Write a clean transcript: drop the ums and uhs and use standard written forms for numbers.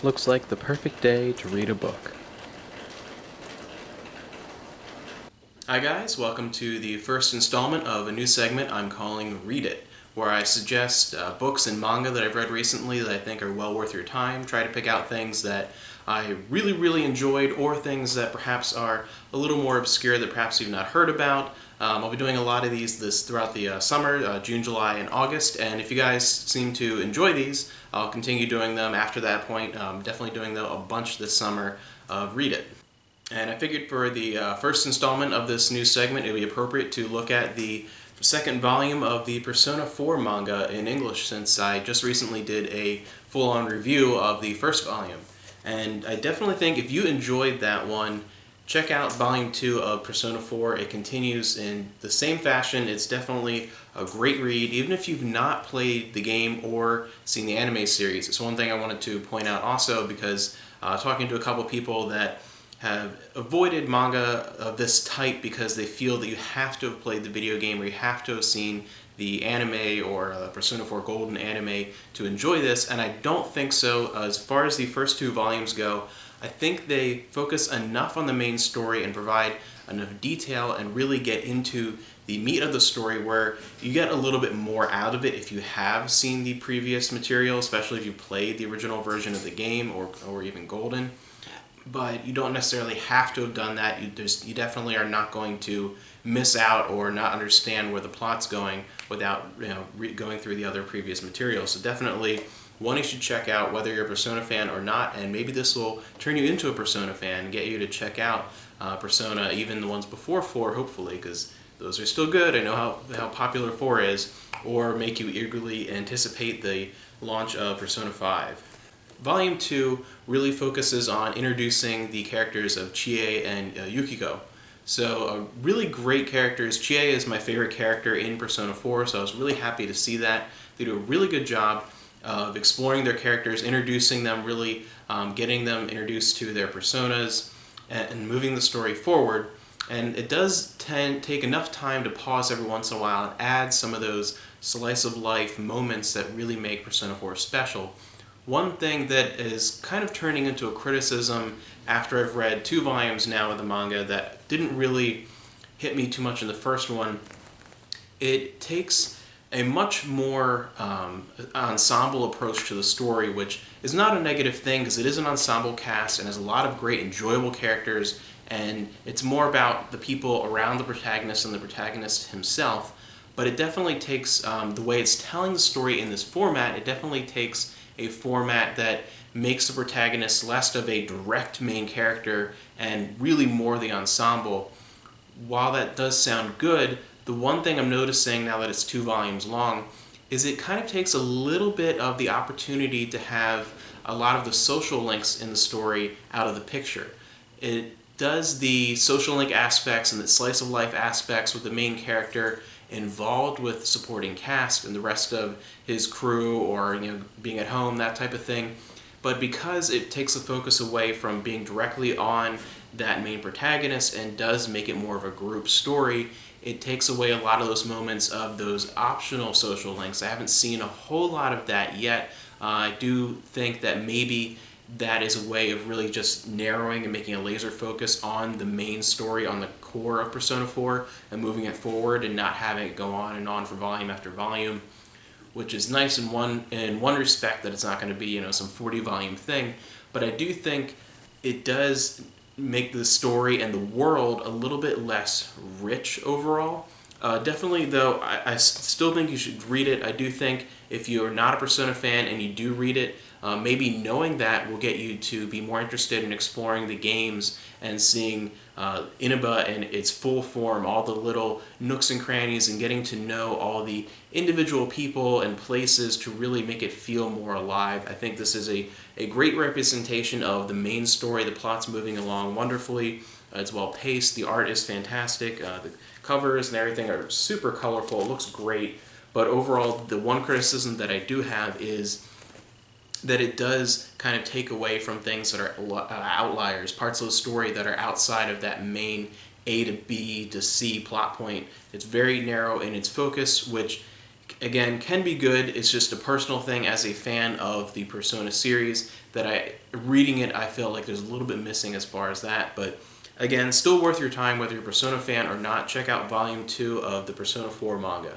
Looks like the perfect day to read a book. Hi guys, welcome to the first installment of a new segment I'm calling Read It, where I suggest books and manga that I've read recently that I think are well worth your time. Try to pick out things that I really enjoyed or things that perhaps are a little more obscure that perhaps you've not heard about. I'll be doing a lot of these throughout the summer, June, July, and August, and if you guys seem to enjoy these, I'll continue doing them after that point. Definitely doing a bunch this summer of Read It. And I figured for the first installment of this new segment, it would be appropriate to look at the second volume of the Persona 4 manga in English, since I just recently did a full-on review of the first volume. And I definitely think if you enjoyed that one, check out Volume 2 of Persona 4. It continues in the same fashion. It's definitely a great read, even if you've not played the game or seen the anime series. It's one thing I wanted to point out also, because talking to a couple people that have avoided manga of this type because they feel that you have to have played the video game or you have to have seen the anime or Persona 4 Golden anime to enjoy this, and I don't think so. As far as the first two volumes go, I think they focus enough on the main story and provide enough detail and really get into the meat of the story where you get a little bit more out of it if you have seen the previous material, especially if you played the original version of the game or even Golden. But you don't necessarily have to have done that. You definitely are not going to miss out or not understand where the plot's going without going through the other previous material. So definitely one you should check out, whether you're a Persona fan or not, and maybe this will turn you into a Persona fan and get you to check out Persona, even the ones before 4, hopefully, because those are still good. I know how popular 4 is, or make you eagerly anticipate the launch of Persona 5. Volume 2 really focuses on introducing the characters of Chie and Yukiko. So really great characters. Chie is my favorite character in Persona 4, so I was really happy to see that. They do a really good job of exploring their characters, introducing them, really getting them introduced to their personas, and moving the story forward. And it does take enough time to pause every once in a while and add some of those slice of life moments that really make Persona 4 special. One thing that is kind of turning into a criticism after I've read 2 volumes now of the manga that didn't really hit me too much in the first one, it takes a much more ensemble approach to the story, which is not a negative thing because it is an ensemble cast and has a lot of great enjoyable characters, and it's more about the people around the protagonist and the protagonist himself. But it definitely takes, the way it's telling the story in this format, it definitely takes a format that makes the protagonist less of a direct main character and really more the ensemble. While that does sound good, the one thing I'm noticing now that it's 2 volumes long is it kind of takes a little bit of the opportunity to have a lot of the social links in the story out of the picture. It does the social link aspects and the slice of life aspects with the main character involved with supporting cast and the rest of his crew, or being at home, that type of thing. But because it takes the focus away from being directly on that main protagonist and does make it more of a group story, it takes away a lot of those moments of those optional social links. I haven't seen a whole lot of that yet. I do think that maybe that is a way of really just narrowing and making a laser focus on the main story, on the core of Persona 4, and moving it forward and not having it go on and on for volume after volume, which is nice in one respect, that it's not going to be some 40 volume thing. But I do think it does make the story and the world a little bit less rich overall. Definitely, though, I still think you should read it. I do think if you're not a Persona fan and you do read it, maybe knowing that will get you to be more interested in exploring the games and seeing Inaba in its full form, all the little nooks and crannies, and getting to know all the individual people and places to really make it feel more alive. I think this is a great representation of the main story. The plot's moving along wonderfully. It's well paced. The art is fantastic. The covers and everything are super colorful. It looks great. But overall, the one criticism that I do have is that it does kind of take away from things that are outliers, parts of the story that are outside of that main A to B to C plot point. It's very narrow in its focus, which again, can be good. It's just a personal thing as a fan of the Persona series that reading it, I feel like there's a little bit missing as far as that. But again, still worth your time whether you're a Persona fan or not. Check out Volume 2 of the Persona 4 manga.